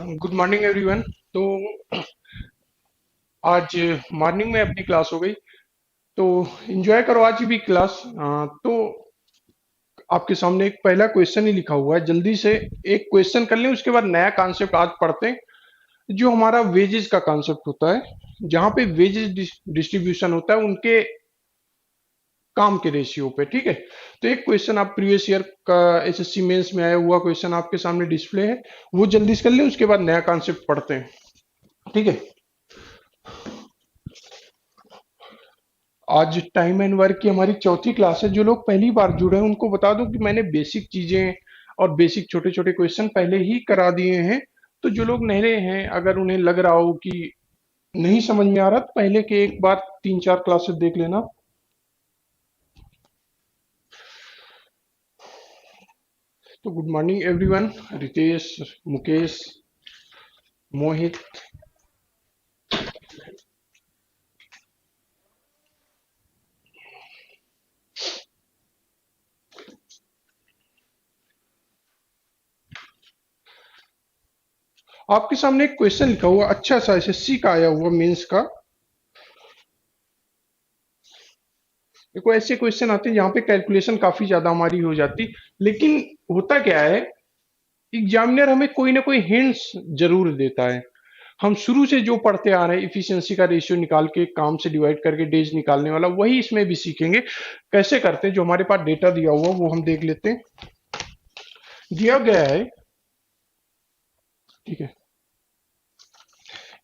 Good morning everyone. तो आज morning में अपनी क्लास हो गई, तो एंजॉय करो आज भी क्लास। तो आपके सामने एक पहला क्वेश्चन ही लिखा हुआ है, जल्दी से एक क्वेश्चन कर लें, उसके बाद नया कॉन्सेप्ट आज पढ़ते हैं। जो हमारा वेजेस का कॉन्सेप्ट होता है, जहाँ पे वेजेस डिस्ट्रीब्यूशन होता है उनके काम के रेशियो पे, ठीक है। तो एक क्वेश्चन आप प्रीवियस ईयर का एसएससी मेंस में आया हुआ क्वेश्चन आपके सामने डिस्प्ले है, वो जल्दी से कर लें, उसके बाद नया कॉन्सेप्ट पढ़ते हैं, ठीक है। आज टाइम एंड वर्क की हमारी चौथी क्लास है। जो लोग पहली बार जुड़े हैं उनको बता दूं कि मैंने बेसिक चीजें और बेसिक छोटे छोटे क्वेश्चन पहले ही करा दिए हैं। तो जो लोग नए हैं, अगर उन्हें लग रहा हो कि नहीं समझ में आ रहा, तो पहले के एक बार 3-4 क्लासेस देख लेना। तो good morning everyone. Ritesh, Mukesh, Mohit. आपके सामने एक क्वेश्चन लिखा हुआ, अच्छा सा एसएससी का आया हुआ मेंस का। देखो, ऐसे क्वेश्चन आते हैं जहाँ पे कैलकुलेशन काफी ज्यादा हमारी हो जाती, लेकिन होता क्या है, एग्जामिनर हमें कोई ना कोई हिंट्स जरूर देता है। हम शुरू से जो पढ़ते आ रहे हैं, इफिशियंसी का रेशियो निकाल के, काम से डिवाइड करके डेज निकालने वाला, वही इसमें भी सीखेंगे। कैसे करते हैं, जो हमारे पास डेटा दिया हुआ वो हम देख लेते हैं। दिया गया है, ठीक है।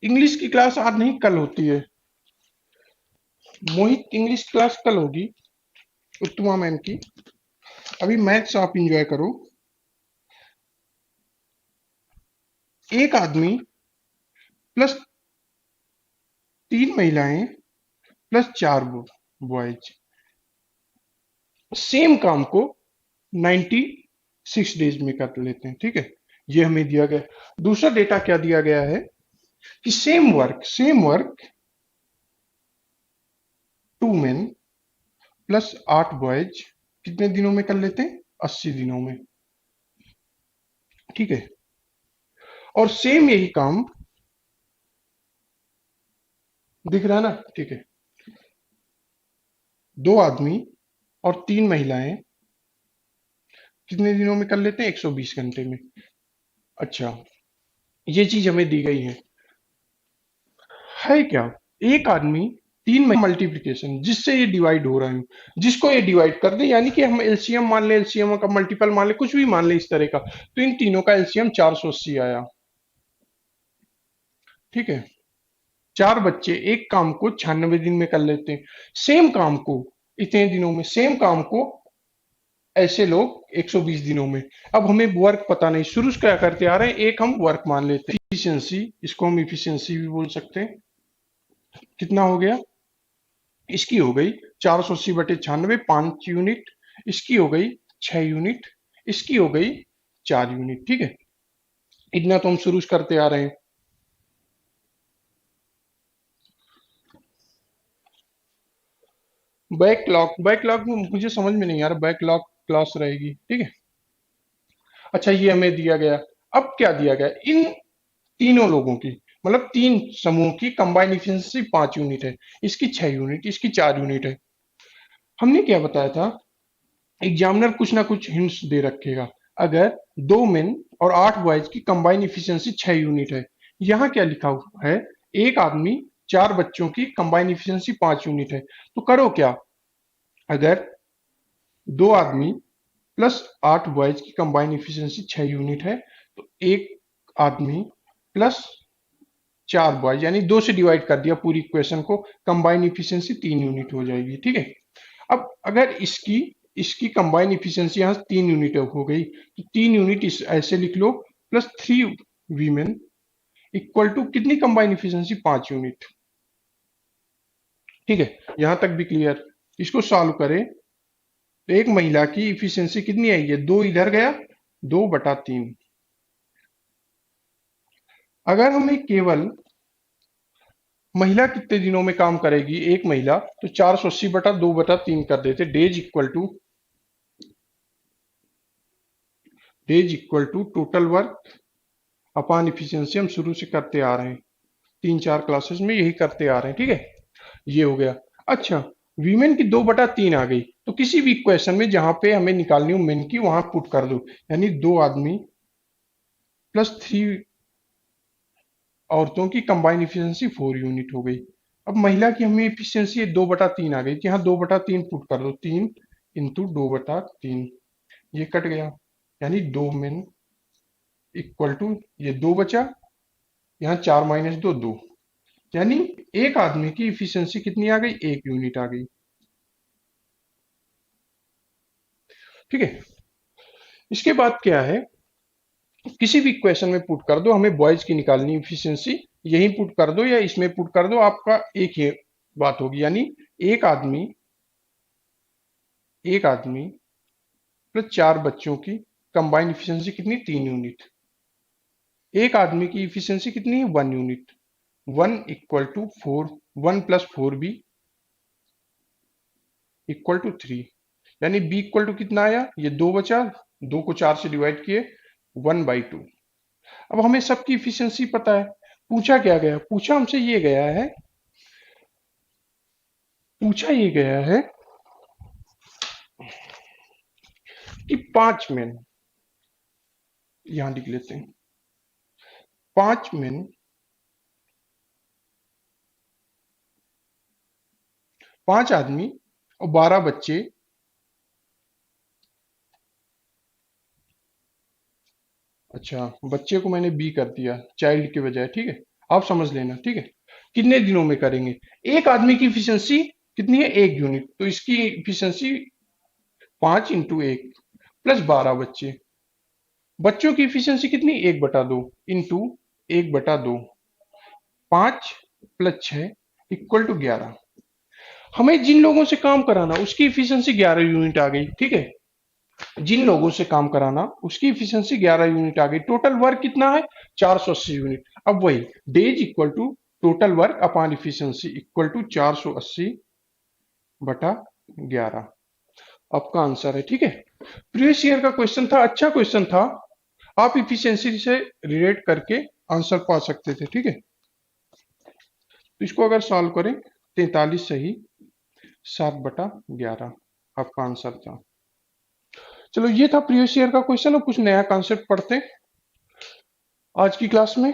इंग्लिश की क्लास आज नहीं, कल होती है। मोहित, इंग्लिश क्लास कल होगी, उत्तमा मैम की। अभी मैथ्स आप इंजॉय करो। एक आदमी प्लस 3 महिलाएं प्लस 4 बॉयज सेम काम को 96 डेज में कर लेते हैं, ठीक है। ये हमें दिया गया। दूसरा डेटा क्या दिया गया है कि same work 2 main plus 8 boys कितने दिनों में कर लेते हैं, 80 दिनों में, ठीक है। और सेम यही काम, दिख रहा है ना, ठीक है। 2 आदमी और 3 महिलाएं कितने दिनों में कर लेते हैं, 120 घंटे में। अच्छा, ये चीज हमें दी गई है क्या। एक आदमी 3 मल्टीप्लिकेशन, जिससे ये डिवाइड हो रहा है, जिसको ये डिवाइड कर दे, यानी कि हम एलसीएम मान ले, एलसीएम का मल्टीपल मान ले, कुछ भी मान ले इस तरह का, तो इन तीनों का एलसीएम 480 आया, ठीक है। 4 बच्चे एक काम को 96 दिन में कर लेते हैं, सेम काम को इतने दिनों में, सेम काम को ऐसे लोग 120 दिनों में। अब हमें वर्क पता नहीं, शुरू से क्या करते आ रहे हैं, एक हम वर्क मान लेते हैं, इफिशियंसी, इसको हम इफिशियंसी भी बोल सकते हैं। कितना हो गया, इसकी हो गई 480/96, 5 यूनिट। इसकी हो गई 6 यूनिट। इसकी हो गई 4 यूनिट, ठीक है। इतना तो हम शुरू से करते आ रहे हैं। बैकलॉग में मुझे समझ में नहीं आ रहा, बैकलॉग क्लास रहेगी, ठीक है। अच्छा, ये हमें दिया गया। अब क्या दिया गया, इन तीनों लोगों की, मतलब 3 समूह की कंबाइन इफिशियंसी 5 यूनिट है, इसकी 6 यूनिट, इसकी 4 यूनिट है। हमने क्या बताया था, एग्जामिनर कुछ ना कुछ हिंट्स दे रखेगा। अगर 2 मेन और 8 बॉयज की कंबाइन इफिशियंसी 6 यूनिट है, यहाँ क्या लिखा हुआ है, एक आदमी 4 बच्चों की कंबाइन इफिशियंसी 5 यूनिट है, तो करो क्या, अगर 2 आदमी प्लस 8 बॉयज की कंबाइन इफिशियंसी 6 यूनिट है, तो एक आदमी प्लस 4 बॉयज, यानी 2 से डिवाइड कर दिया पूरी इक्वेशन को, कंबाइन इफिशियंसी 3 यूनिट हो जाएगी, ठीक है। अब अगर इसकी इसकी कंबाइन इफिशियंसी यहाँ 3 यूनिट हो गई, तो 3 यूनिट इस ऐसे लिख लो, प्लस 3 वीमेन इक्वल टू कितनी कंबाइन इफिशियंसी, 5 यूनिट, ठीक है। यहां तक भी क्लियर। इसको सॉल्व करें तो एक महिला की इफिशियंसी कितनी आई है, 2 इधर गया, 2/3। अगर हमें केवल महिला कितने दिनों में काम करेगी, एक महिला, तो 480/2/3 कर देते, days equal to total work upon efficiency हम शुरू से करते आ रहे हैं, 3-4 क्लासेस में यही करते आ रहे हैं, ठीक है। ये हो गया। अच्छा, वीमेन की 2/3 आ गई, तो किसी भी इक्वेशन में जहां पे हमें निकालनी हो मेन की वहां पुट कर दो, यानी 2 आदमी प्लस 3 औरतों की कंबाइन इफिशियंसी 4 यूनिट हो गई। अब महिला की हमें इफिशियंसी 2/3 आ गई कि हाँ 2/3 पुट कर दो, 3 × 2/3, ये कट गया, यानी 2 मेन इक्वल टू ये 2 बचा, यहाँ 4 - 2 2, यानी एक आदमी की इफिशियंसी कितनी आ गई, 1 यूनिट आ गई, ठीक है। इसके बाद क्या है, किसी भी इक्वेशन में पुट कर दो, हमें बॉयज की निकालनी इफिशियंसी, यही पुट कर दो या इसमें पुट कर दो, आपका एक ही बात होगी, यानी एक आदमी एक आदमी प्लस 4 बच्चों की कंबाइंड इफिशियंसी कितनी, 3 यूनिट। एक आदमी की इफिशियंसी कितनी है, 1 यूनिट। 1 = 4, 1 + 4b = 3, यानी b इक्वल टू कितना आया, ये 2 बचा, 2 को 4 से डिवाइड किए, 1/2। अब हमें सबकी इफिशियंसी पता है, पूछा क्या गया, पूछा हमसे ये गया है, पूछा ये गया है कि 5 मेन, यहां लिख लेते हैं, 5 मेन, 5 आदमी और 12 बच्चे, अच्छा बच्चे को मैंने बी कर दिया चाइल्ड के बजाय, ठीक है, आप समझ लेना, ठीक है। कितने दिनों में करेंगे, एक आदमी की इफिशियंसी कितनी है, 1 यूनिट, तो इसकी इफिशियंसी 5 × 1 प्लस 12 बच्चे, बच्चों की इफिशियंसी कितनी, 1/2 इंटू 1/2, 5 + 6 = 11। हमें जिन लोगों से काम कराना उसकी इफिशियंसी 11 यूनिट आ गई, ठीक है। जिन लोगों से काम कराना उसकी इफिशियंसी 11 यूनिट आ गई, टोटल वर्क कितना है, 480 यूनिट। अब वही days equal to total work upon efficiency equal to 480/11, आपका आंसर है, ठीक है। प्रीवियस ईयर का क्वेश्चन था, अच्छा क्वेश्चन था, आप इफिशियंसी से रिलेट करके आंसर पा सकते थे, ठीक है। तो इसको अगर सॉल्व करें, 43 सही, 7/11 आपका आंसर था। चलो ये था प्रीवियस ईयर का क्वेश्चन, और कुछ नया कॉन्सेप्ट पढ़ते हैं आज की क्लास में।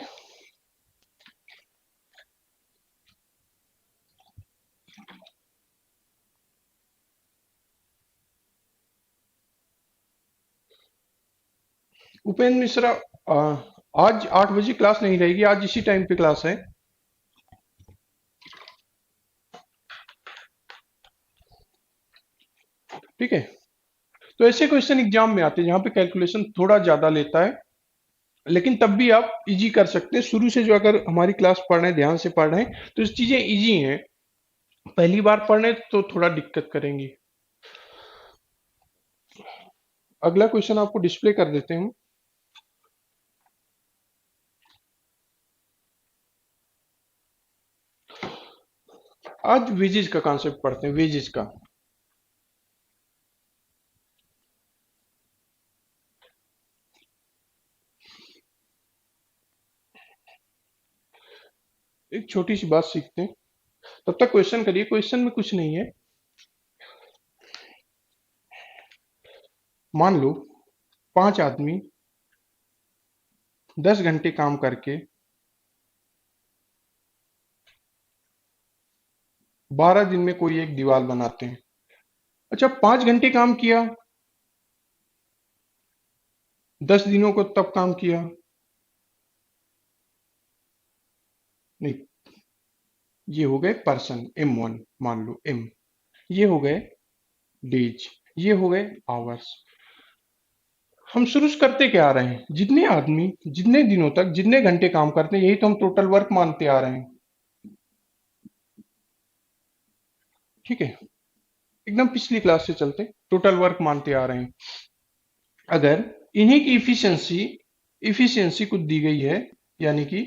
उपेंद्र मिश्रा, आज 8 बजे क्लास नहीं रहेगी, आज इसी टाइम पे क्लास है, ठीक है। तो ऐसे क्वेश्चन एग्जाम में आते हैं जहां पे कैलकुलेशन थोड़ा ज्यादा लेता है, लेकिन तब भी आप इजी कर सकते हैं, शुरू से जो अगर हमारी क्लास पढ़ रहे हैं, ध्यान से पढ़ रहे हैं, तो चीजें इजी हैं, पहली बार पढ़ रहे हैं तो थोड़ा दिक्कत करेंगी। अगला क्वेश्चन आपको डिस्प्ले कर देते हैं हम। आज वेजेस का कॉन्सेप्ट पढ़ते हैं, वेजेस का। एक छोटी सी बात सीखते हैं, तब तक क्वेश्चन करिए, क्वेश्चन में कुछ नहीं है। मान लो 5 आदमी 10 घंटे काम करके 12 दिन में कोई एक दीवार बनाते हैं। अच्छा, 5 घंटे काम किया, 10 दिनों को तब काम किया, नहीं, ये हो गए पर्सन, M1 मान लो M, ये हो गए डेज, ये हो गए आवर्स। हम शुरू से करते क्या आ रहे हैं, जितने आदमी जितने दिनों तक जितने घंटे काम करते हैं, यही तो हम टोटल वर्क मानते आ रहे हैं, ठीक है। एकदम पिछली क्लास से चलते टोटल वर्क मानते आ रहे हैं। अगर इन्हीं की इफिशियंसी कुछ दी गई है, यानी कि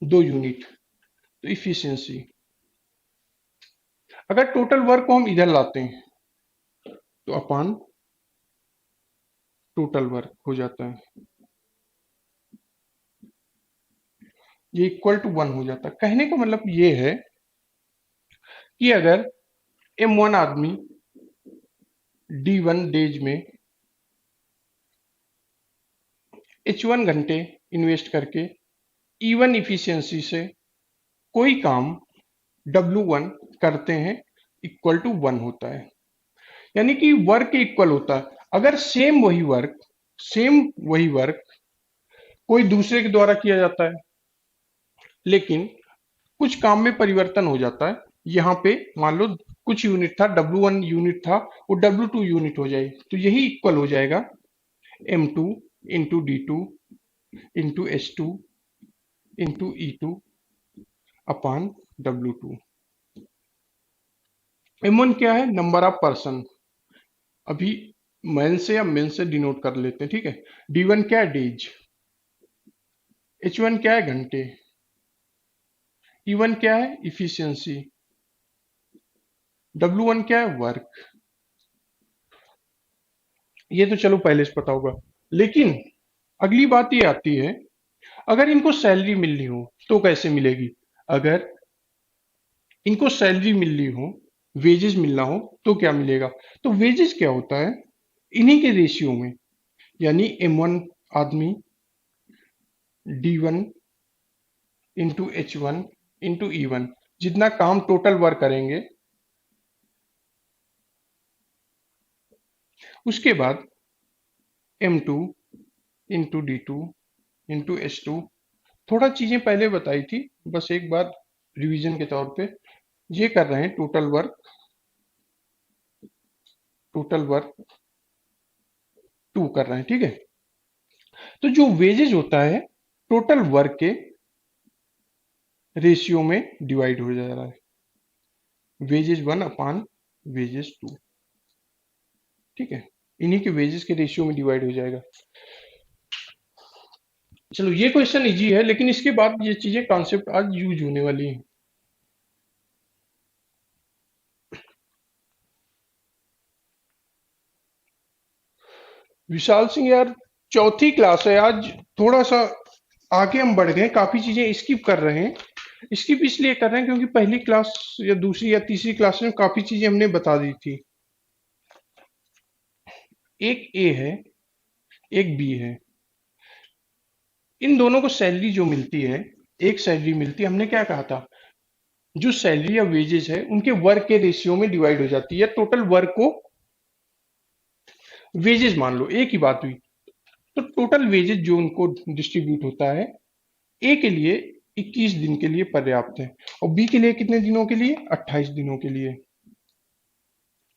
2 यूनिट, तो इफिशियंसी, अगर टोटल वर्क को हम इधर लाते हैं तो अपान टोटल वर्क हो जाता है, ये इक्वल टू 1 हो जाता। कहने का मतलब ये है कि अगर M1 आदमी D1 डेज में H1 घंटे इन्वेस्ट करके E1 इफिशियंसी से कोई काम W1 करते हैं, इक्वल टू 1 होता है। यानी कि वर्क इक्वल होता है। अगर सेम वही वर्क कोई दूसरे के द्वारा किया जाता है, लेकिन कुछ काम में परिवर्तन हो जाता है। यहाँ पे मान लो कुछ यूनिट था, W1 यूनिट था, वो W2 यूनिट हो जाए, तो यही इक्वल हो जाएगा M2 into D2 into H2 into E2 upon W2। M1 क्या है? Number of person. अभी मैन से या मेन से डिनोट कर लेते हैं, ठीक है। D1 क्या है? डेज। H1 क्या है? घंटे। E1 क्या है? इफिशियंसी। W1 क्या है? वर्क। ये तो चलो पहले से पता होगा, लेकिन अगली बात ये आती है, अगर इनको सैलरी मिलनी हो तो कैसे मिलेगी? अगर इनको सैलरी मिलनी हो, वेजेस मिलना हो, तो क्या मिलेगा? तो वेजेस क्या होता है? इन्हीं के रेशियो में, यानी M1 आदमी D1 into H1 into E1, जितना काम टोटल वर्क करेंगे, उसके बाद M2 into D2 into H2। थोड़ा चीजें पहले बताई थी, बस एक बार रिवीजन के तौर पे ये कर रहे हैं। टोटल वर्क 2 कर रहे हैं, ठीक है। तो जो वेजेज होता है, टोटल वर्क के रेशियो में डिवाइड हो जा रहा है। वेजेज 1 अपॉन वेजेज 2, ठीक है। इन्हीं के वेजेस के रेशियो में डिवाइड हो जाएगा। चलो ये क्वेश्चन इजी है, लेकिन इसके बाद ये चीजें कॉन्सेप्ट आज यूज होने वाली हैं। विशाल सिंह यार, चौथी क्लास है आज, थोड़ा सा आगे हम बढ़ गए, काफी चीजें स्किप कर रहे हैं। स्किप इसलिए कर रहे हैं क्योंकि पहली क्लास या दूसरी या तीसरी क्लास में काफी चीजें हमने बता दी थी। एक ए है, एक बी है। इन दोनों को सैलरी जो मिलती है, एक सैलरी मिलती है, हमने क्या कहा था? जो सैलरी या वेजेस है उनके वर्क के रेशियो में डिवाइड हो जाती है। टोटल वर्क को वेजेस मान लो, एक ही बात हुई। तो टोटल वेजेस जो उनको डिस्ट्रीब्यूट होता है, ए के लिए 21 दिन के लिए पर्याप्त है, और बी के लिए कितने दिनों के लिए? 28 दिनों के लिए।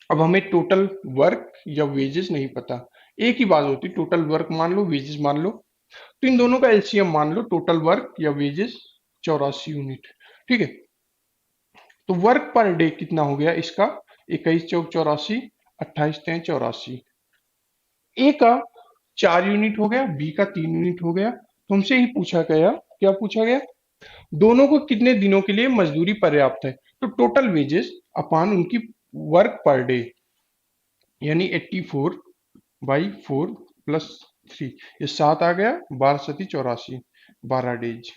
अब हमें टोटल वर्क या वेजेस नहीं पता, एक ही बात होती, टोटल वर्क मान लो, वेजेस मान लो। तो इन दोनों का एलसीएम मान लो, टोटल वर्क या वेजेस 84 यूनिट, ठीक है। तो वर्क पर डे कितना हो गया इसका? 21 चौक 84, 28 3 84। ए का 4 यूनिट हो गया, बी का 3 यूनिट हो गया। तो हमसे ही पूछा गया, क्या पूछा गया? दोनों को कितने दिनों के लिए मजदूरी पर्याप्त है? तो टोटल वेजेस अपॉन उनकी वर्क पर डे, यानी 84/4 + 3, ये 7 आ गया, 12×7 = 84, 12 डेज।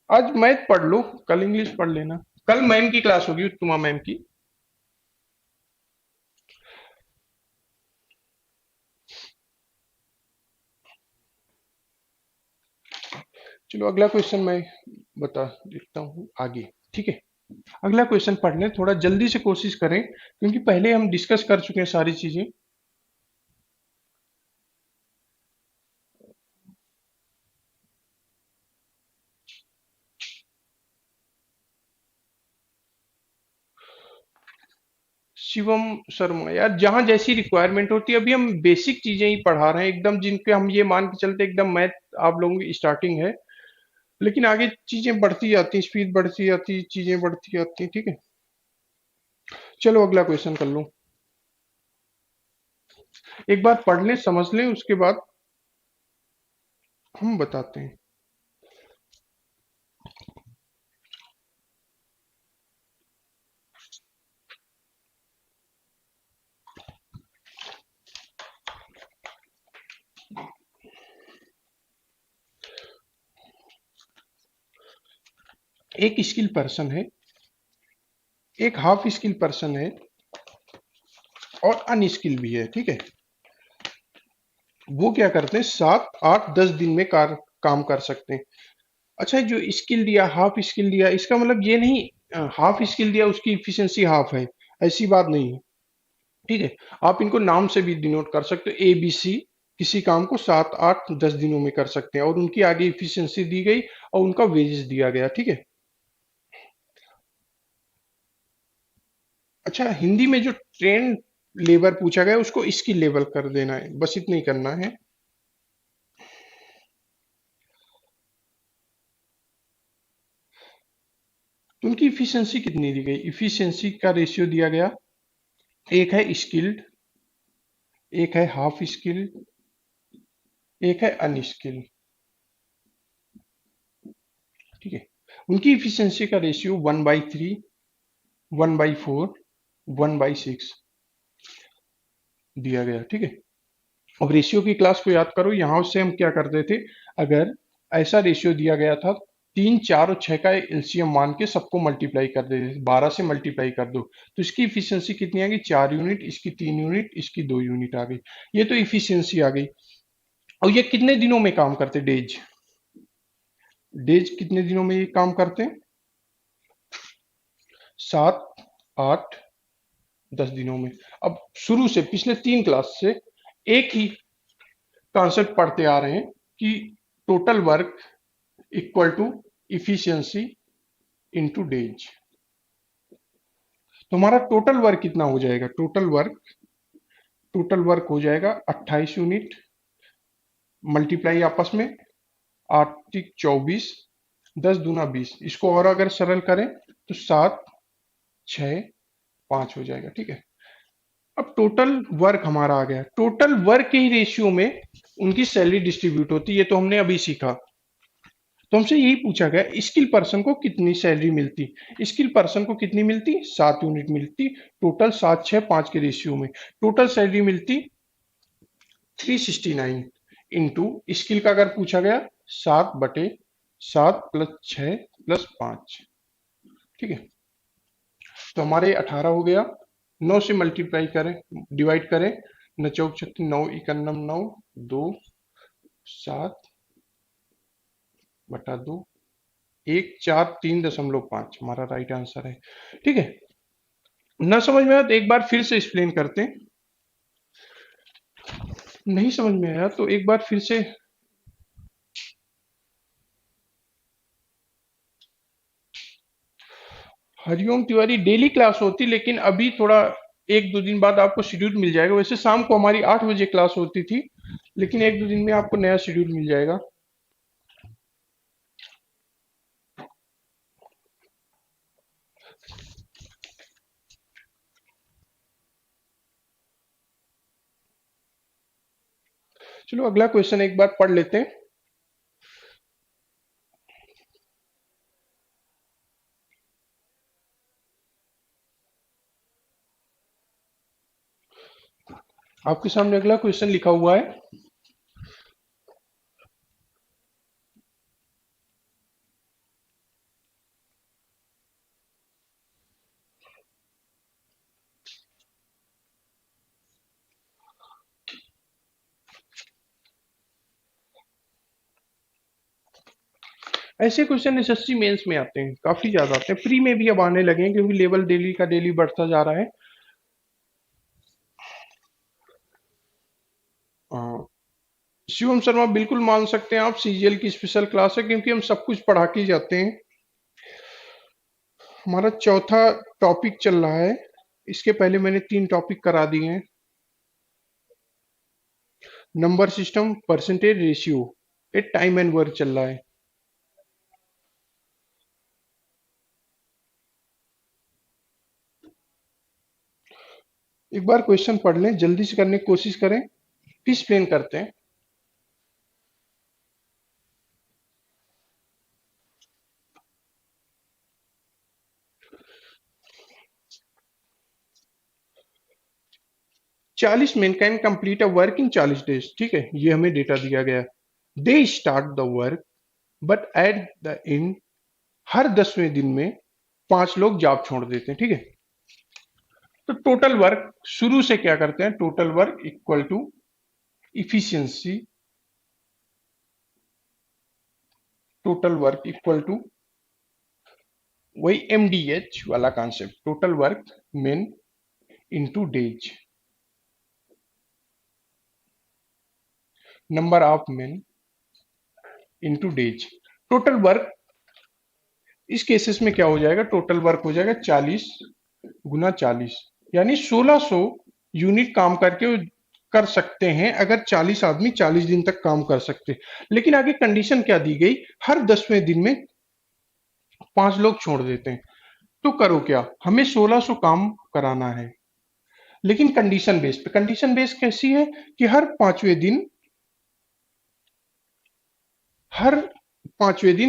आज मैथ पढ़ लो, कल इंग्लिश पढ़ लेना। कल मैम की क्लास होगी, उत्तमा मैम की। चलो अगला क्वेश्चन मैं बता देता हूँ आगे, ठीक है। अगला क्वेश्चन पढ़ने थोड़ा जल्दी से कोशिश करें, क्योंकि पहले हम डिस्कस कर चुके हैं सारी चीजें। शिवम शर्मा यार, जहां जैसी रिक्वायरमेंट होती है, अभी हम बेसिक चीजें ही पढ़ा रहे हैं एकदम, जिनके हम ये मान के चलते एकदम मैथ आप लोगों की स्टार्टिंग है। लेकिन आगे चीजें बढ़ती जाती, स्पीड बढ़ती जाती, चीजें बढ़ती जाती, ठीक है। चलो अगला क्वेश्चन कर लो, एक बार पढ़ लें, समझ लें, उसके बाद हम बताते हैं। एक स्किल पर्सन है, एक हाफ स्किल पर्सन है और अनस्किल भी है, ठीक है। वो क्या करते हैं, 7, 8, 10 दिन में काम कर सकते हैं। अच्छा, जो स्किल दिया, हाफ स्किल दिया, इसका मतलब ये नहीं हाफ स्किल दिया उसकी इफिशिएंसी हाफ है, ऐसी बात नहीं है, ठीक है। आप इनको नाम से भी डिनोट कर सकते हो, ABC, किसी काम को 7, 8, 10 दिनों में कर सकते हैं और उनकी आगे इफिशिएंसी दी गई और उनका वेजेस दिया गया, ठीक है। अच्छा, हिंदी में जो ट्रेन लेबर पूछा गया उसको स्किल लेवल कर देना है, बस इतना ही करना है। तो उनकी इफिशिएंसी कितनी दी गई, इफिशिएंसी का रेशियो दिया गया, एक है स्किल्ड, एक है हाफ स्किल्ड, एक है अनस्किल्ड, ठीक है। उनकी इफिशिएंसी का रेशियो 1/3, 1/4, 1/6 दिया गया, ठीक है। अब रेशियो की क्लास को याद करो, यहां से हम क्या करते थे, अगर ऐसा रेशियो दिया गया था, 3, 4 और 6 का एलसीएम मान के सबको मल्टीप्लाई कर देते थे, 12 से मल्टीप्लाई कर दो तो इसकी इफिशियंसी कितनी आ गई, 4 यूनिट, इसकी 3 यूनिट, इसकी 2 यूनिट आ गई। ये तो इफिशियंसी आ गई। और ये कितने दिनों में काम करते, डेज, डेज कितने दिनों में ये काम करते हैं, 7, 8, 10 दिनों में। अब शुरू से पिछले 3 क्लास से एक ही कॉन्सेप्ट पढ़ते आ रहे हैं कि total work equal to efficiency into days. तो हमारा टोटल वर्क कितना हो जाएगा, टोटल वर्क हो जाएगा 28 यूनिट, मल्टीप्लाई आपस में 8 × 24, 10 × 20, इसको और अगर सरल करें तो 7, 6, 5 हो जाएगा, ठीक है। अब टोटल वर्क हमारा आ गया, टोटल वर्क के ही रेशियो में उनकी सैलरी डिस्ट्रीब्यूट होती है, ये तो हमने अभी सीखा। तो हमसे यही पूछा गया, स्किल पर्सन को कितनी सैलरी मिलती, स्किल पर्सन को कितनी मिलती, 7 यूनिट मिलती, टोटल 7, 6, 5 के रेशियो में टोटल सैलरी मिलती 369, इंटू स्किल का अगर पूछा गया 7/7 +6 +5, ठीक है। तो हमारे 18 हो गया, 9 से मल्टीप्लाई करें, डिवाइड करें, 9 × 4 = 9, 91, 9, 2, 7/2, 143.5 हमारा राइट आंसर है, ठीक है। ना समझ में आया तो एक बार फिर से एक्सप्लेन करते हैं, नहीं समझ में आया तो एक बार फिर से। हरिओम तिवारी डेली क्लास होती, लेकिन अभी थोड़ा 1-2 दिन बाद आपको शेड्यूल मिल जाएगा, वैसे शाम को हमारी 8 बजे क्लास होती थी, लेकिन 1-2 दिन में आपको नया शेड्यूल मिल जाएगा। चलो अगला क्वेश्चन एक बार पढ़ लेते हैं। आपके सामने अगला क्वेश्चन लिखा हुआ है, ऐसे क्वेश्चन एसएससी मेंस में आते हैं, काफी ज्यादा आते हैं, प्री में भी अब आने लगे हैं क्योंकि लेवल डेली का डेली बढ़ता जा रहा है। हाँ, शिवम शर्मा बिल्कुल मान सकते हैं आप, सीजीएल की स्पेशल क्लास है क्योंकि हम सब कुछ पढ़ा के जाते हैं। हमारा चौथा टॉपिक चल रहा है, इसके पहले मैंने 3 टॉपिक करा दिए हैं, नंबर सिस्टम, परसेंटेज, रेशियो, ये टाइम एंड वर्क चल रहा है। एक बार क्वेश्चन पढ़ लें, जल्दी से करने की कोशिश करें, फिर एक्सप्लेन करते हैं। 40 man can complete a work in 40 days, ठीक है, ये हमें डेटा दिया गया है। They start the work but at the end हर 10वें दिन में 5 लोग जॉब छोड़ देते हैं, ठीक है। तो टोटल वर्क शुरू से क्या करते हैं, total work equal to efficiency, total work equal to वही एमडीएच वाला concept, total work men into days, number of men into days. Total work इस केसेस में क्या हो जाएगा, टोटल वर्क हो जाएगा 40 × 40, यानी 1600 यूनिट काम करके कर सकते हैं अगर 40 आदमी 40 दिन तक काम कर सकते। लेकिन आगे कंडीशन क्या दी गई, हर 10वें दिन में 5 लोग छोड़ देते हैं। तो करो क्या, हमें 1600 काम कराना है, लेकिन कंडीशन बेस पे। कंडीशन बेस कैसी है कि हर पांचवें दिन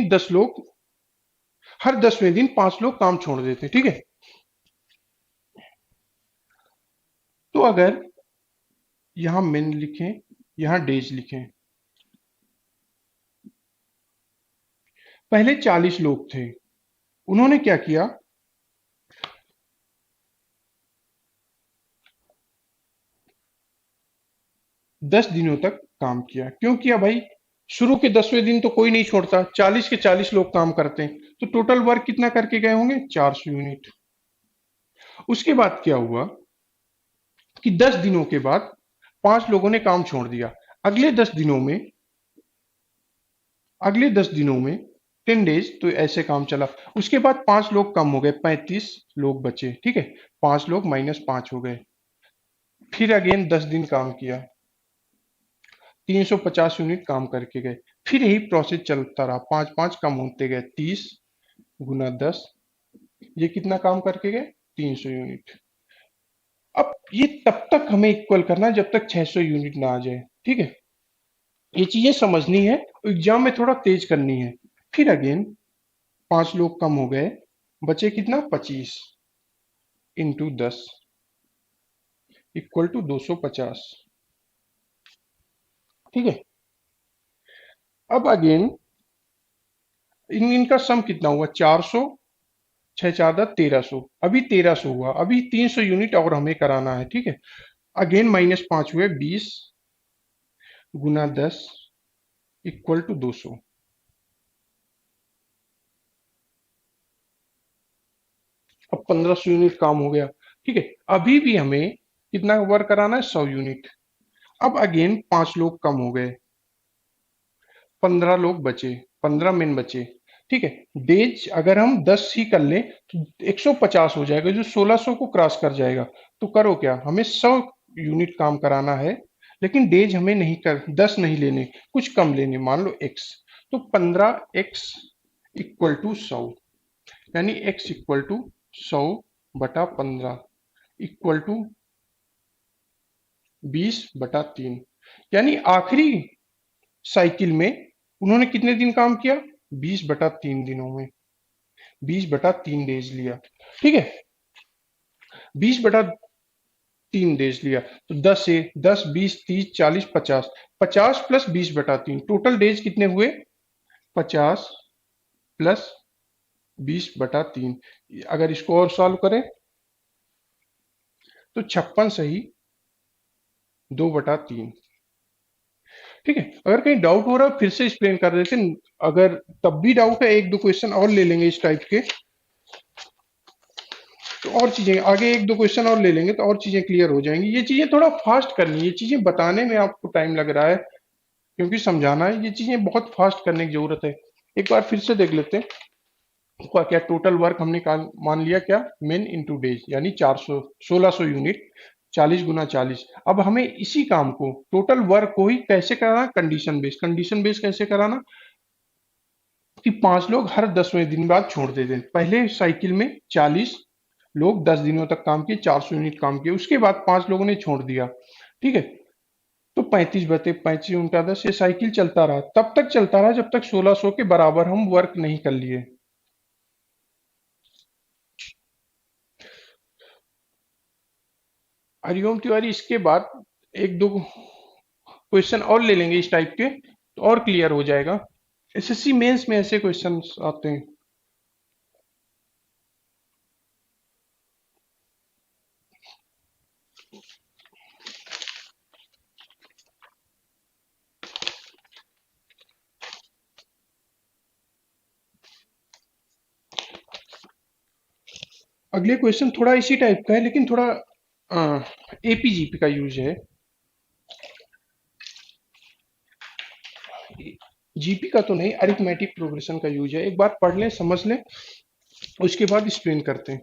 10 लोग, हर 10वें दिन 5 लोग काम छोड़ देते हैं, ठीक है। तो अगर यहां मेन लिखें, यहां डेज लिखें, पहले 40 लोग थे, उन्होंने क्या किया, 10 दिनों तक काम किया। क्यों किया भाई, शुरू के 10वें दिन तो कोई नहीं छोड़ता, 40 के 40 लोग काम करते हैं, तो टोटल वर्क कितना करके गए होंगे, 400 यूनिट। उसके बाद क्या हुआ कि 10 दिनों के बाद 5 लोगों ने काम छोड़ दिया। अगले 10 दिनों में, अगले 10 दिनों में 10 डेज तो ऐसे काम चला। उसके बाद 5 लोग कम हो गए, 35 लोग बचे, ठीक है। 5 लोग माइनस 5 हो गए। फिर अगेन 10 दिन काम किया, 350 यूनिट काम करके गए। फिर यही प्रोसेस चलता रहा, 5 5 कम होते गए, 30 × 10, ये कितना काम करके गए, 300 यूनिट। अब ये तब तक हमें इक्वल करना है जब तक 600 यूनिट ना आ जाए, ठीक है। ये चीजें समझनी है, एग्जाम में थोड़ा तेज करनी है। फिर अगेन 5 लोग कम हो गए, बचे कितना, 25 × 10 इक्वल टू 250, ठीक है। अब अगेन इनका सम कितना हुआ, 400, 6 × 4 = 1300, अभी 1300 हुआ, अभी 300 यूनिट और हमें कराना है, ठीक है। अगेन -5 हुए, 20 × 10 इक्वल टू 200। अब 1500 यूनिट काम हो गया, ठीक है। अभी भी हमें कितना वर्क कराना है, 100 यूनिट। अब अगेन 5 लोग कम हो गए, 15 लोग बचे, 15 मेन बचे, ठीक है। डेज अगर हम 10 ही कर लें तो 150 हो जाएगा, जो 1600 को क्रॉस कर जाएगा। तो करो क्या, हमें 100 यूनिट काम कराना है, लेकिन डेज हमें नहीं कर 10 नहीं लेने, कुछ कम लेने, मान लो x। तो 15x इक्वल टू 100, यानी x equal to 100/15 equal to 20/3, यानी आखिरी साइकिल में उन्होंने कितने दिन काम किया, 20/3 दिनों में, 20/3 डेज लिया, ठीक है। 20/3 डेज लिया, तो 10 से 10, 20, 30, 40, 50, 50 प्लस 20/3, टोटल डेज कितने हुए, 50 प्लस 20/3। अगर इसको और सॉल्व करें तो 56 सही 2/3, ठीक है। अगर कहीं डाउट हो रहा है फिर से एक्सप्लेन कर देते हैं, अगर तब भी डाउट है एक दो क्वेश्चन और ले लेंगे इस टाइप के, तो और चीजें आगे एक दो क्वेश्चन और ले लेंगे तो और चीजें क्लियर हो जाएंगी। ये चीजें थोड़ा फास्ट करनी है, ये चीजें बताने में आपको टाइम लग रहा है क्योंकि समझाना है, ये चीजें बहुत फास्ट करने की जरूरत है। एक बार फिर से देख लेते हैं, क्या टोटल वर्क हमने मान लिया क्या, मेन इंटू डेज, यानी 400, 1600 यूनिट, 40 × 40। अब हमें इसी काम को, टोटल वर्क को ही कैसे कराना, कंडीशन बेस। कंडीशन बेस कैसे कराना कि 5 लोग हर 10वें दिन बाद छोड़ देते हैं। पहले साइकिल में 40 लोग 10 दिनों तक काम किए, 400 यूनिट काम किए, उसके बाद 5 लोगों ने छोड़ दिया, ठीक है। तो 35 बते, 35 × 10, ये साइकिल चलता रहा, तब तक चलता रहा जब तक 1600 के बराबर हम वर्क नहीं कर लिए। हरिओम तिवारी, इसके बाद एक दो क्वेश्चन और ले लेंगे इस टाइप के, तो और क्लियर हो जाएगा। एसएससी मेंस में ऐसे क्वेश्चंस आते हैं। अगले क्वेश्चन थोड़ा इसी टाइप का है, लेकिन थोड़ा एपीजीपी का यूज है। जीपी का तो नहीं, अरिथमेटिक प्रोग्रेशन का यूज है। एक बार पढ़ लें, समझ लें, उसके बाद एक्सप्लेन करते हैं।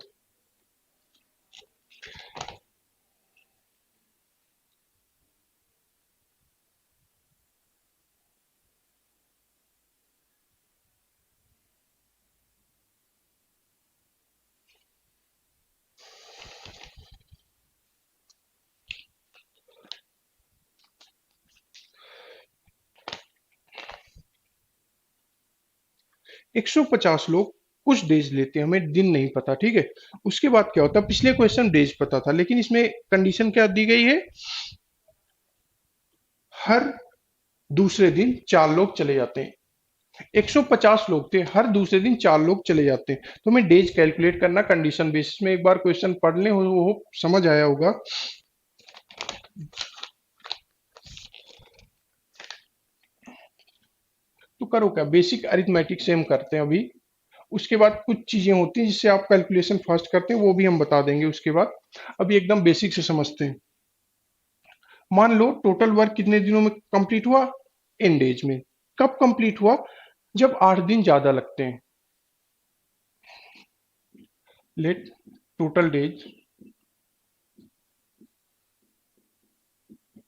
150 लोग कुछ डेज लेते हैं, हमें दिन नहीं पता, ठीक है। उसके बाद क्या होता है, पिछले क्वेश्चन डेज पता था, लेकिन इसमें कंडीशन क्या दी गई है, हर दूसरे दिन 4 लोग चले जाते हैं। 150 लोग थे, हर दूसरे दिन 4 लोग चले जाते हैं, तो हमें डेज कैलकुलेट करना कंडीशन बेसिस में। एक बार क्वेश्चन पढ़ लें, वो समझ आया होगा। तो करो क्या, बेसिक अरिथमेटिक से हम करते हैं अभी। उसके बाद कुछ चीजें होती हैं जिससे आप कैलकुलेशन फास्ट करते हैं, वो भी हम बता देंगे उसके बाद। अभी एकदम बेसिक से समझते हैं। मान लो टोटल वर्क कितने दिनों में कंप्लीट हुआ, इन डेज में। कब कंप्लीट हुआ, जब 8 दिन ज्यादा लगते हैं। Let total days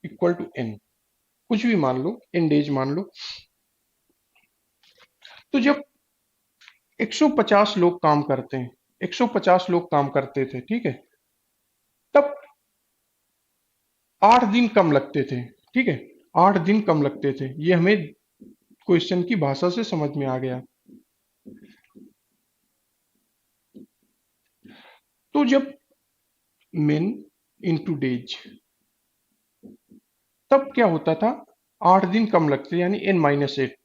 equal to N, कुछ भी मान लो, इन डेज मान लो। तो जब 150 लोग काम करते हैं, 150 लोग काम करते थे, ठीक है, तब 8 दिन कम लगते थे, ठीक है। 8 दिन कम लगते थे, ये हमें क्वेश्चन की भाषा से समझ में आ गया। तो जब min इंटू डेज, तब क्या होता था, 8 दिन कम लगते, यानी n-8।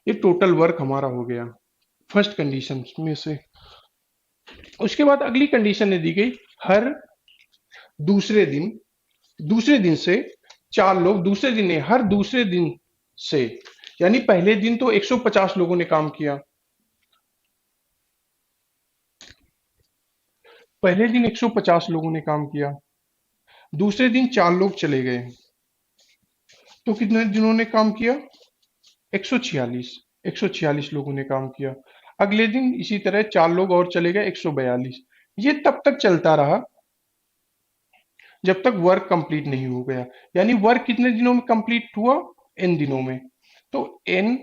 ये टोटल वर्क हमारा हो गया फर्स्ट कंडीशन में से। उसके बाद अगली कंडीशन ने दी गई, हर दूसरे दिन, दूसरे दिन से 4 लोग, दूसरे दिन नहीं, हर दूसरे दिन से, यानी पहले दिन तो 150 लोगों ने काम किया, पहले दिन 150 लोगों ने काम किया, दूसरे दिन 4 लोग चले गए, तो कितने दिनों ने काम किया, 146, 146 लोगों ने काम किया। अगले दिन इसी तरह 4 लोग और चले गए, 142। ये तब तक चलता रहा जब तक वर्क कंप्लीट नहीं हो गया। यानी वर्क कितने दिनों में कंप्लीट हुआ, एन दिनों में। तो एन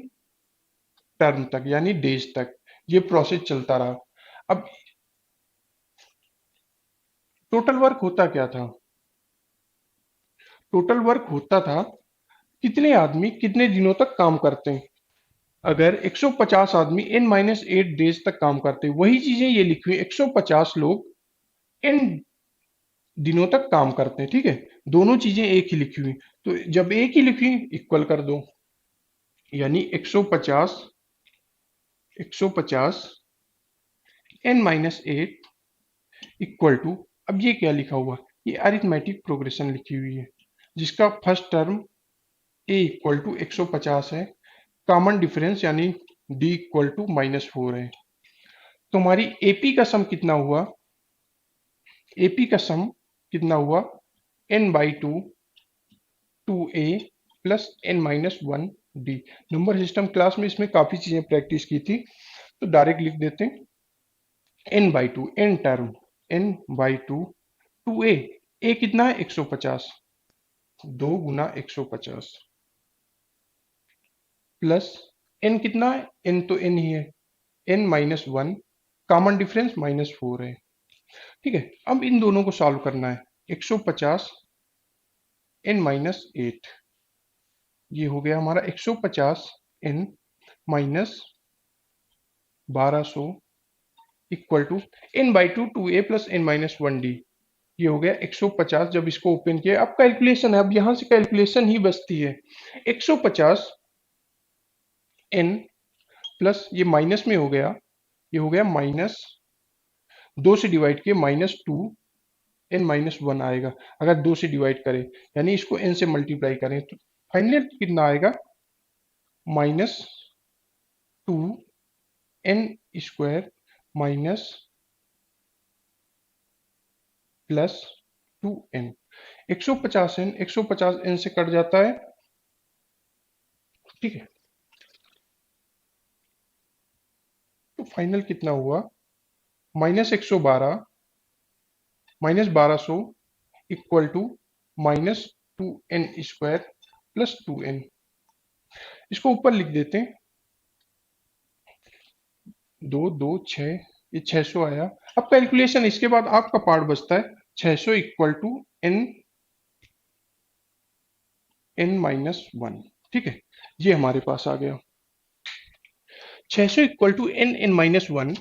टर्म तक, यानी डेज तक ये प्रोसेस चलता रहा। अब टोटल वर्क होता क्या था, टोटल वर्क होता था कितने आदमी कितने दिनों तक काम करते हैं। अगर 150 आदमी n-8 डेज तक काम करते हैं, वही चीजें ये लिखी हुई, 150 लोग n दिनों तक काम करते हैं, ठीक है। दोनों चीजें एक ही लिखी हुई, तो जब एक ही लिखी इक्वल कर दो, यानी 150, 150 n-8 इक्वल टू, अब ये क्या लिखा हुआ, ये अरिथमेटिक प्रोग्रेशन लिखी हुई है, जिसका first term a equal to 150 है, कॉमन डिफरेंस यानी d इक्वल टू -4 है। तो हमारी एपी का सम कितना हुआ, एपी का सम कितना हुआ, n/2 2a plus n-1d। Number system class में इसमें काफी चीजें प्रैक्टिस की थी, तो डायरेक्ट लिख देते हैं, n/2, n term, n/2 2a, a कितना है 150, 2 गुना 150 प्लस n कितना है, n तो n ही है, n-1, कॉमन डिफरेंस -4 है, ठीक है। अब इन दोनों को सॉल्व करना है, 150 n-8, ये हो गया हमारा 150 n minus 1200 equal to n/2 2a plus n-1d। ये हो गया 150। जब इसको ओपन किया, अब कैलकुलेशन है, अब यहां से कैलकुलेशन ही बचती है। 150 n प्लस ये माइनस में हो गया, ये हो गया -2 से डिवाइड किए -2 n-1 आएगा अगर 2 से डिवाइड करें, यानी इसको n से मल्टीप्लाई करें तो फाइनल कितना आएगा, -2n² minus +2n। 150n 150n से कट जाता है, ठीक है। तो फाइनल कितना हुआ, -112 -1200 इक्वल टू -2n² +2n। इसको ऊपर लिख देते हैं, 2 2 6, ये 600 आया। अब कैलकुलेशन इसके बाद आपका पार्ट बचता है, 600 इक्वल टू n-1, ठीक है। ये हमारे पास आ गया 600 इक्वल टू n-1।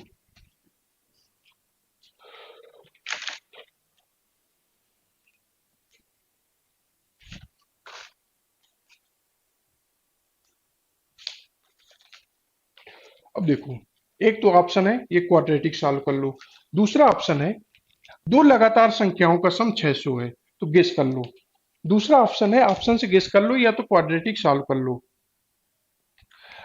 अब देखो, एक तो ऑप्शन है ये क्वाड्रेटिक सॉल्व कर लो, दूसरा ऑप्शन है दो लगातार संख्याओं का सम 600 है, तो गेस कर लो। दूसरा ऑप्शन है, ऑप्शन से गेस कर लो या तो क्वाड्रेटिक सॉल्व कर लो।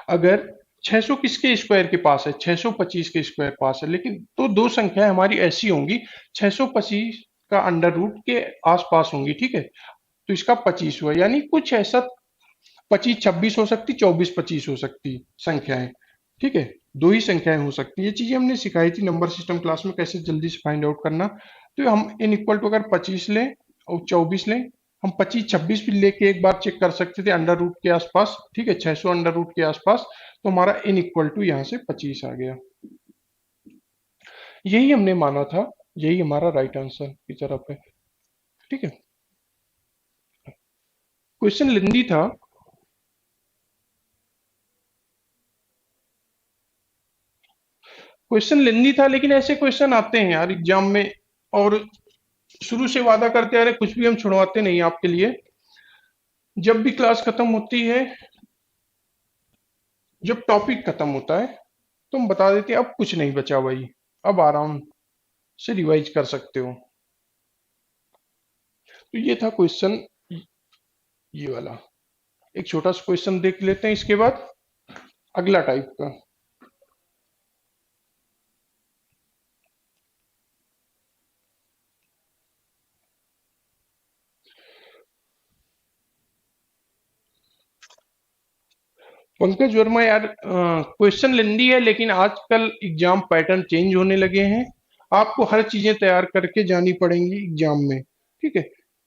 अगर 600 किसके स्क्वायर के पास है, 625 के स्क्वायर पास है, लेकिन तो दो संख्याएं हमारी ऐसी होंगी 625 का अंडर रूट के आसपास होंगी, ठीक है। तो इसका 25 हुआ, यानी कुछ ऐसा 25 26 हो सकती, 24 25 हो सकती संख्याएं, ठीक है। दो ही संख्याएं हो सकती, ये चीजें हमने सिखाई थी नंबर सिस्टम क्लास में, कैसे जल्दी से फाइंड आउट करना। तो हम इन इक्वल टू अगर 25 लें और 24 लें, हम 25 26 भी लेके एक बार चेक कर सकते थे अंडर रूट के आसपास, ठीक है, 600 अंडर रूट के आसपास। तो हमारा इन इक्वल टू यहाँ से 25 आ गया, यही हमने माना था, यही हमारा राइट आंसर की तरफ है, ठीक है। क्वेश्चन लेंदी था, क्वेश्चन लेंदी था, लेकिन ऐसे क्वेश्चन आते हैं यार एग्जाम में, और शुरू से वादा करते आ रहे कुछ भी हम छुड़वाते नहीं आपके लिए। जब भी क्लास खत्म होती है, जब टॉपिक खत्म होता है, तो हम बता देते हैं अब कुछ नहीं बचा भाई, अब आराम से रिवाइज कर सकते हो। तो ये था क्वेश्चन, ये वाला। एक छोटा सा क्वेश्चन देख लेते हैं, इसके बाद अगला टाइप का। पंकज वर्मा यार, क्वेश्चन लेंदी है, लेकिन आजकल एग्जाम पैटर्न चेंज होने लगे हैं, आपको हर चीजें तैयार करके जानी पड़ेंगी एग्जाम में, ठीक है।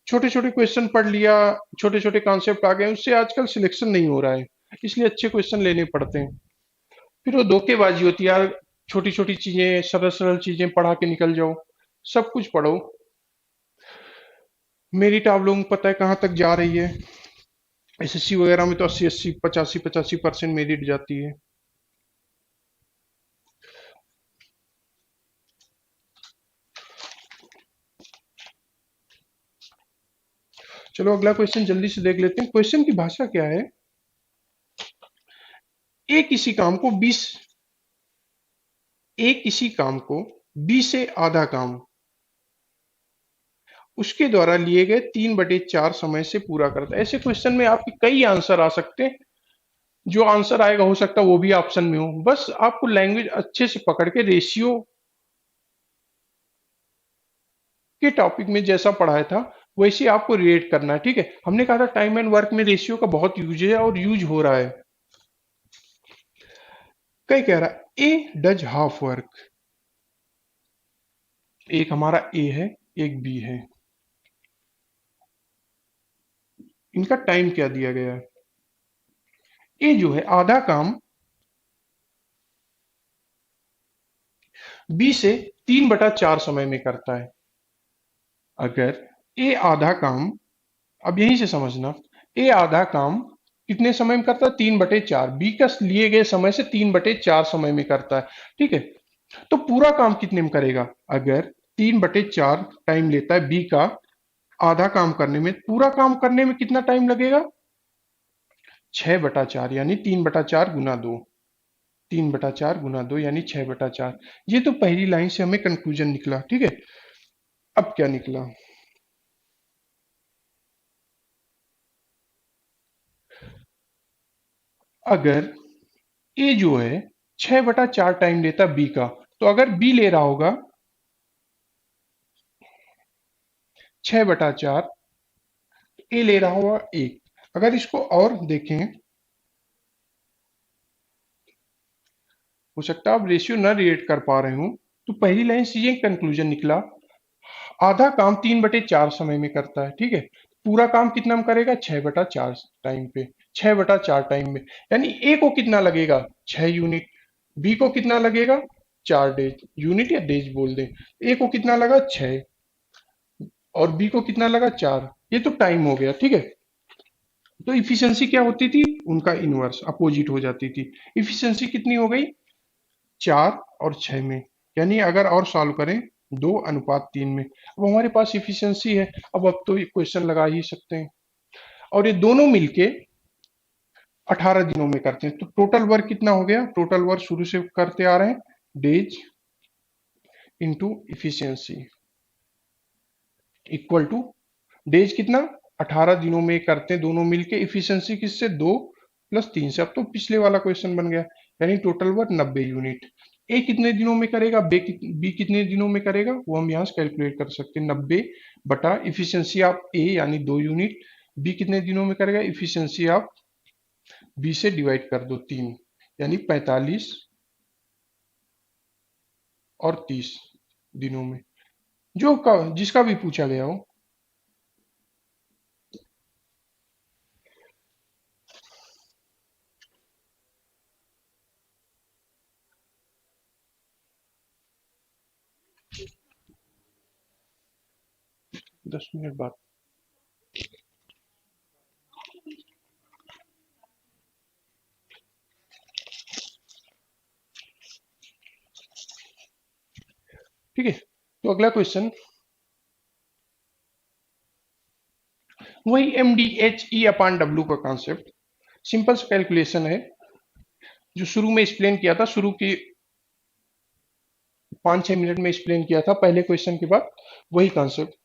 छोटे छोटे क्वेश्चन पढ़ लिया, छोटे छोटे कॉन्सेप्ट आ गए, उससे आजकल सिलेक्शन नहीं हो रहा है, इसलिए अच्छे क्वेश्चन लेने पड़ते हैं। फिर वो धोखेबाजी होती है यार, छोटी छोटी चीजें, सरल सरल चीजें पढ़ा के निकल जाओ, सब कुछ पढ़ो। मेरिट आप लोगों को पता है कहाँ तक जा रही है, एसएससी वगैरह में तो 80 80 85 85% मेरिट जाती है। चलो अगला क्वेश्चन जल्दी से देख लेते हैं, क्वेश्चन की भाषा क्या है। ए किसी काम को 20, ए किसी काम को 20 से आधा काम उसके द्वारा लिए गए 3/4 समय से पूरा करता है। ऐसे क्वेश्चन में आपके कई आंसर आ सकते हैं, जो आंसर आएगा हो सकता है वो भी ऑप्शन में हो, बस आपको लैंग्वेज अच्छे से पकड़ के रेशियो के टॉपिक में जैसा पढ़ाया था वैसे आपको रिलेट करना है, ठीक है। हमने कहा था टाइम एंड वर्क में रेशियो का बहुत यूज है और यूज हो रहा है। कई कह रहा है ए डज हाफ वर्क, एक हमारा ए है, एक बी है, इनका टाइम क्या दिया गया है। ए जो है आधा काम बी से 3/4 समय में करता है। अगर ए आधा काम, अब यहीं से समझना, ए आधा काम कितने समय में करता है, 3/4, बी का लिए गए समय से 3/4 समय में करता है, ठीक है। तो पूरा काम कितने में करेगा, अगर 3/4 टाइम लेता है बी का आधा काम करने में, पूरा काम करने में कितना टाइम लगेगा, 6/4, यानी 3/4 × 2, 3/4 × 2 यानी 6/4। ये तो पहली लाइन से हमें कंक्लूजन निकला, ठीक है। अब क्या निकला? अगर ए जो है 6/4 टाइम लेता बी का, तो अगर बी ले रहा होगा 6/4, ए ले रहा होगा 1। अगर इसको और देखें, हो सकता है आप रेशियो न रिलेट कर पा रहे हो, तो पहली लाइन से ये कंक्लूजन निकला, आधा काम 3/4 समय में करता है, ठीक है। पूरा काम कितना में करेगा? 6/4 टाइम पे, 6/4 टाइम में। यानी ए को कितना लगेगा? 6 यूनिट। बी को कितना लगेगा? 4 डेज, यूनिट या डेज बोल दें। ए को कितना लगा? 6, और बी को कितना लगा? 4। ये तो टाइम हो गया, ठीक है। तो इफिशियंसी क्या होती थी? उनका इनवर्स अपोजिट हो जाती थी। इफिशियंसी कितनी हो गई? 4 और 6 में। यानी अगर और सॉल्व करें, 2:3 में। अब हमारे पास इफिशियंसी है, अब तो क्वेश्चन लगा ही सकते हैं। और ये दोनों मिलके 18 दिनों में करते हैं, तो टोटल वर्क कितना हो गया? टोटल वर्क शुरू से करते आ रहे हैं, days into efficiency equal two days कितना? 18 दिनों में करते हैं दोनों मिलके। इफिशियंसी किससे? 2 + 3 से। अब तो पिछले वाला क्वेश्चन बन गया। यानी टोटल वर्क 90 यूनिट। ए कितने दिनों में करेगा? बी कितने दिनों में करेगा? वो हम यहाँ से कैलकुलेट कर सकते हैं। 90 / इफिशियंसी ऑफ ए यानी 2 यूनिट। बी कितने दिनों में करेगा? इफिशियंसी ऑफ बी से डिवाइड कर दो 3, यानी 45 और 30 दिनों में, जिसका भी पूछा गया हो। 10 मिनट बाद। ठीक है, तो अगला क्वेश्चन वही MDHE/W का कॉन्सेप्ट, सिंपल सा कैलकुलेशन है जो शुरू में एक्सप्लेन किया था, शुरू के 5-6 मिनट में एक्सप्लेन किया था पहले क्वेश्चन के बाद, वही कॉन्सेप्ट।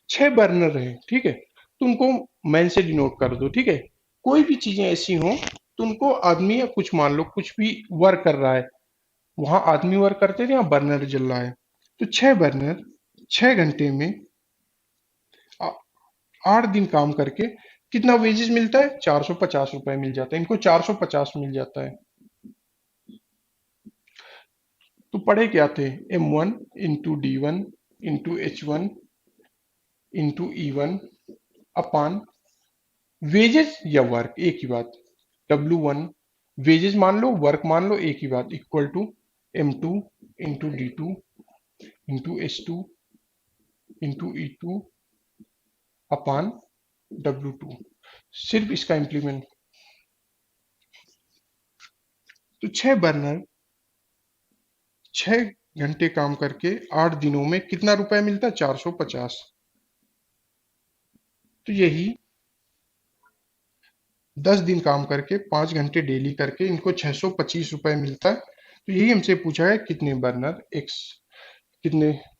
6 बर्नर है, ठीक है, तो उनको मैन से डिनोट कर दो, ठीक है। कोई भी चीजें ऐसी हों तो उनको आदमी, या कुछ मान लो कुछ भी वर्क कर रहा है, वहां आदमी वर्क करते थे, यहाँ बर्नर जल रहा है। तो 6 बर्नर 6 घंटे में 8 दिन काम करके कितना वेजेस मिलता है? 450 रुपए मिल जाता है, इनको 450 मिल जाता है। तो पढ़े क्या थे? M1 × D1 × H1 × E1 wages या वर्क, एक ही बात। W1 वेजेस मान लो, वर्क मान लो, एक ही बात, equal to M2 × D2 × H2 × E2 W2। सिर्फ इसका इंप्लीमेंट। तो 6 बर्नर 6 घंटे काम करके 8 दिनों में कितना रुपए मिलता है? 450। तो यही 10 दिन काम करके 5 घंटे डेली करके इनको 625 रुपए मिलता है। तो यही हमसे पूछा है, कितने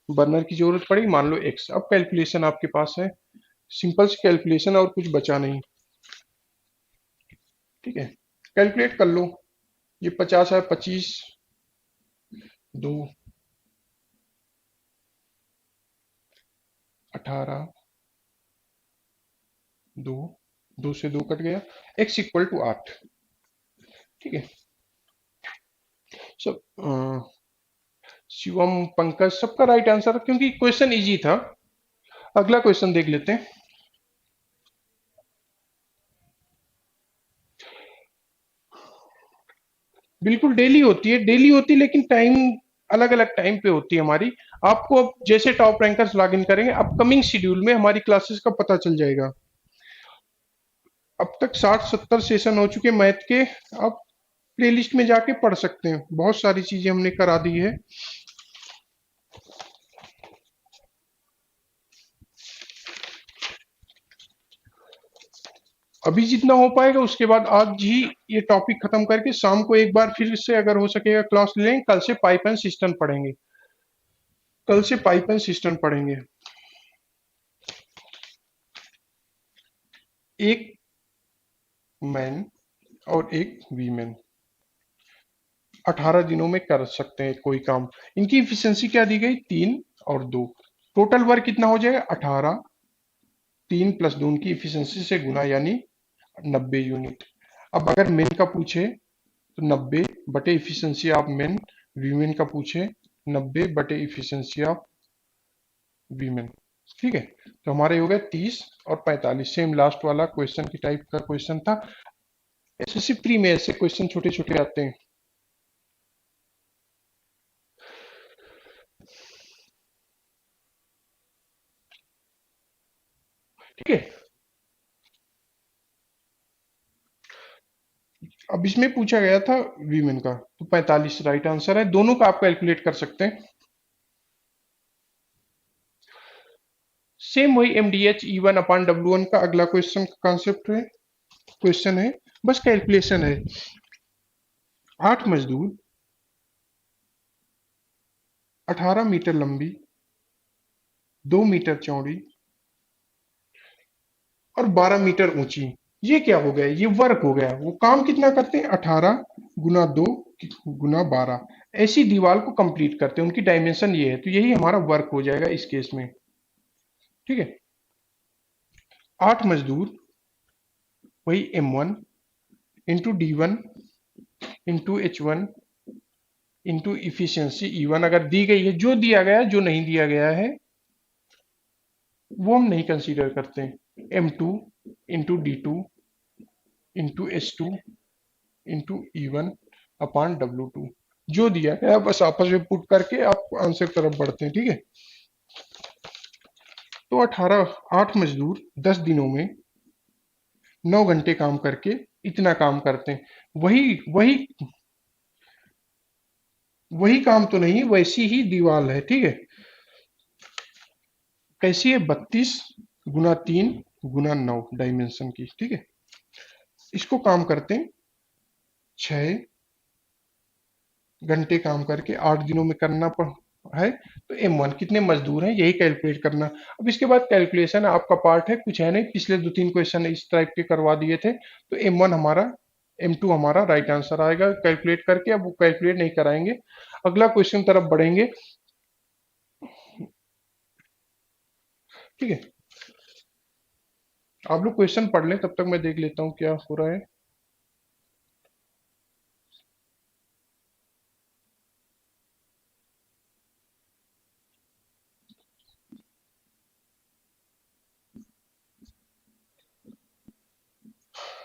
बर्नर की जरूरत पड़ेगी, मान लो एक्स। अब कैलकुलेशन आपके पास है, सिंपल सी कैलकुलेशन, और कुछ बचा नहीं, ठीक है। कैलकुलेट कर लो। ये 50 है, 25, 2, 18, 2, 2 से 2 कट गया, x इक्वल टू 8, ठीक है। सब शिवम, पंकज, सबका राइट आंसर, क्योंकि क्वेश्चन इजी था। अगला क्वेश्चन देख लेते हैं। बिल्कुल डेली होती है, डेली होती है, लेकिन टाइम अलग अलग टाइम पे होती है हमारी। आपको अब जैसे टॉप रैंकर्स लॉगिन करेंगे, अपकमिंग शेड्यूल में हमारी क्लासेस का पता चल जाएगा। अब तक 60-70 सेशन हो चुके मैथ के। आप प्लेलिस्ट में जाके पढ़ सकते हैं, बहुत सारी चीजें हमने करा दी है। अभी जितना हो पाएगा, उसके बाद आज ही ये टॉपिक खत्म करके शाम को एक बार फिर से अगर हो सकेगा क्लास ले लेंगे। कल से पाइप एंड सिस्टम पढ़ेंगे। कल से पाइप एंड सिस्टम पढ़ेंगे। एक मैन और एक वीमेन 18 दिनों में कर सकते हैं कोई काम। इनकी इफिशियंसी क्या दी गई? 3 और 2। टोटल वर्क कितना हो जाएगा? 18। 3 + 2 उनकी इफिशियंसी से गुना, यानी 90 यूनिट। अब अगर मेन का पूछे तो 90 / इफिशियंसी ऑफ मेन। वीमेन का पूछे 90 / इफिशियंसी ऑफ वीमेन। ठीक है, तो हमारे हो गए 30 और 45। सेम लास्ट वाला क्वेश्चन की टाइप का क्वेश्चन था। एसएससी प्री में ऐसे क्वेश्चन छोटे छोटे आते हैं। ठीक है, अब इसमें पूछा गया था वीमेन का, तो 45 राइट आंसर है। दोनों का आप कैलकुलेट कर सकते हैं। सेम वही MDH E1/W1 का अगला क्वेश्चन का कॉन्सेप्ट है, क्वेश्चन है, बस कैलकुलेशन है। 8 मजदूर 18 मीटर लंबी, 2 मीटर चौड़ी और 12 मीटर ऊंची, ये क्या हो गया? ये वर्क हो गया। वो काम कितना करते हैं? 18 × 2 × 12 ऐसी दीवार को कंप्लीट करते हैं। उनकी डायमेंशन ये है, तो यही हमारा वर्क हो जाएगा इस केस में। ठीक है, 8 मजदूर वही M1 into D1 into H1 into efficiency E1 अगर दी गई है। जो दिया गया है, जो नहीं दिया गया है वो हम नहीं कंसीडर करते हैं। M2 into D2 into H2 into E1/W2। जो दिया गया बस आपस में पुट करके आप आंसर तरफ बढ़ते हैं। ठीक है, तो 8 मजदूर 10 दिनों में 9 घंटे काम करके इतना काम करते हैं। वही वही वही काम तो नहीं, वैसी ही दीवार है। ठीक है, कैसी है? 32 × 3 × 9 डायमेंशन की। ठीक है, इसको काम करते हैं 6 घंटे काम करके 8 दिनों में करना है। तो M1 कितने मजदूर हैं, यही कैलकुलेट करना। अब इसके बाद कैलकुलेशन आपका पार्ट है, कुछ है नहीं। पिछले 2-3 क्वेश्चन इस टाइप के करवा दिए थे, तो M1 हमारा, M2 हमारा राइट आंसर आएगा कैलकुलेट करके। अब वो कैलकुलेट नहीं कराएंगे, अगला क्वेश्चन तरफ बढ़ेंगे। ठीक है, आप लोग क्वेश्चन पढ़ लें, तब तक मैं देख लेता हूँ क्या हो रहा है।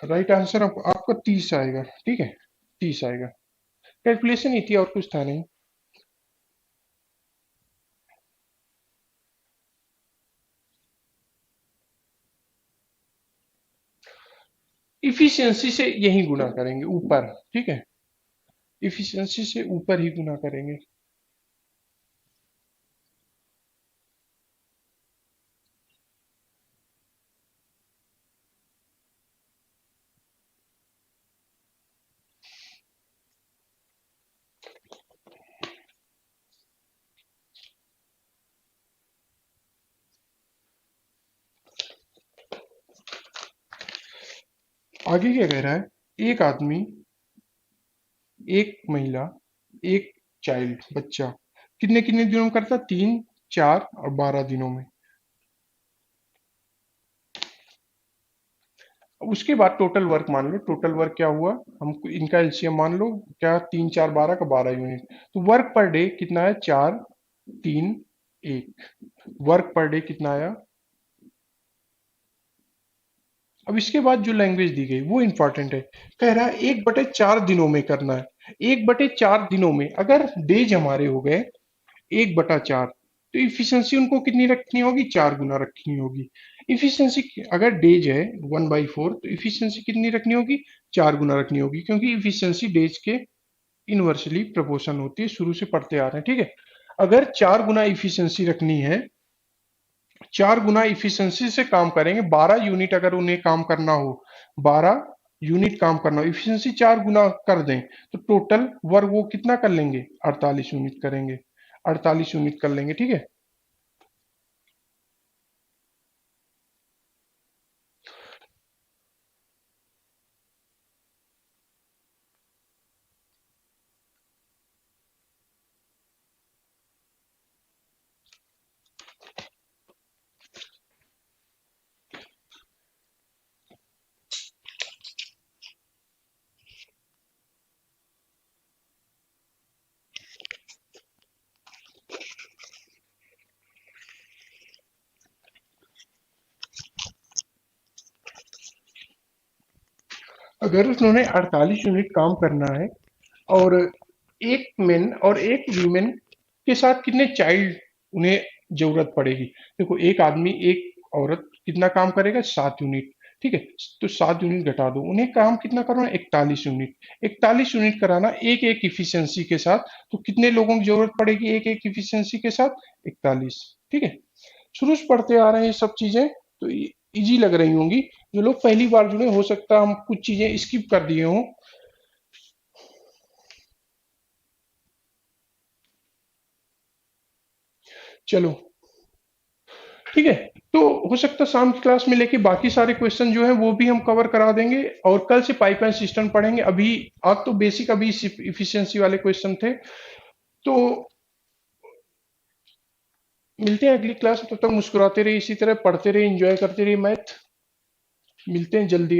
राइट आंसर आपका 30 आएगा। ठीक है, 30 आएगा। कैलकुलेशन ही थी, और कुछ था नहीं। इफिशियंसी से यही गुना करेंगे ऊपर। ठीक है, इफिशियंसी से ऊपर ही गुना करेंगे। आगे क्या कह रहा है? एक आदमी, एक महिला, एक चाइल्ड बच्चा कितने कितने दिनों में करता? 3, 4 और 12 दिनों में। अब उसके बाद टोटल वर्क मान लो। टोटल वर्क क्या हुआ? हमको इनका एलसीएम मान लो। क्या? 3, 4, 12 का 12 यूनिट। तो वर्क पर डे कितना है? 4, 3, 1। वर्क पर डे कितना आया? अब इसके बाद जो लैंग्वेज दी गई वो इंपॉर्टेंट है। कह रहा है 1/4 दिनों में करना है। 1/4 दिनों में अगर डेज हमारे हो गए 1/4, तो इफिशियंसी उनको कितनी रखनी होगी? 4 गुना रखनी होगी। इफिशियंसी अगर डेज है 1/4, तो इफिशियंसी कितनी रखनी होगी? 4 गुना रखनी होगी, क्योंकि इफिशियंसी डेज के इनवर्सली प्रोपोर्शन होती है, शुरू से पढ़ते आ रहे हैं। ठीक है, अगर 4 गुना इफिशियंसी रखनी है, 4 गुना इफिशिएंसी से काम करेंगे। 12 यूनिट अगर उन्हें काम करना हो, 12 यूनिट काम करना हो, इफिशिएंसी 4 गुना कर दें, तो टोटल वर्क वो कितना कर लेंगे? 48 यूनिट करेंगे, 48 यूनिट कर लेंगे, ठीक है। अगर उन्होंने 48 यूनिट काम करना है, और एक मेन और एक वीमेन के साथ कितने चाइल्ड उन्हें जरूरत पड़ेगी? देखो, एक आदमी एक औरत कितना काम करेगा? 7 यूनिट, ठीक है। तो 7 यूनिट घटा दो, उन्हें काम कितना करना है? 41 यूनिट। 41 यूनिट कराना एक एक इफिशियंसी के साथ, तो कितने लोगों की जरूरत पड़ेगी एक एक इफिशियंसी के साथ? 41, ठीक है। शुरू से पढ़ते आ रहे हैं ये सब चीजें, तो इजी लग रही होंगी। जो लोग पहली बार जुड़े, हो सकता है हम कुछ चीजें स्किप कर दिए हों। चलो, ठीक है। तो हो सकता है शाम की क्लास में लेके बाकी सारे क्वेश्चन जो है वो भी हम कवर करा देंगे, और कल से पाइपलाइन सिस्टम पढ़ेंगे। अभी आज तो बेसिक, अभी इफिशिएंसी वाले क्वेश्चन थे। तो मिलते हैं अगली क्लास में, तब तक मुस्कुराते रहिए, इसी तरह पढ़ते रहिए, एंजॉय करते रहिए मैथ। मिलते हैं जल्दी।